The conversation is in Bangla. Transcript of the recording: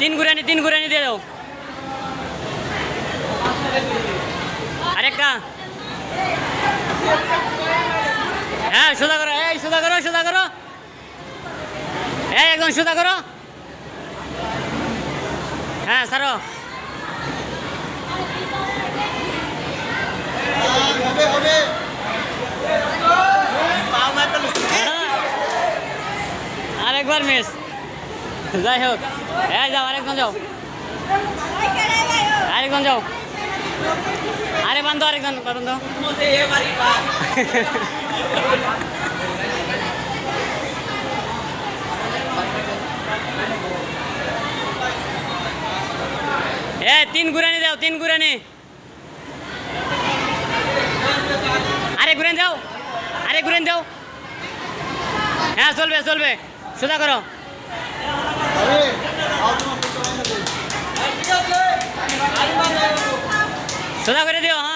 তিন গুরানি দিয়ে দাও আরেকটা হ্যাঁ সোজা করো এই সোজা করো এই একদম সোজা করো হ্যাঁ সারো আরেকবার মিস যাই হোক এই যাও আরেকজন যাও আরে বান্ধব আরেকজন বান্ধব তিন গুরানি দাও আরে ঘুরেন দাও হ্যাঁ চলবে সোজা করো সোজা করে দিও হ্যাঁ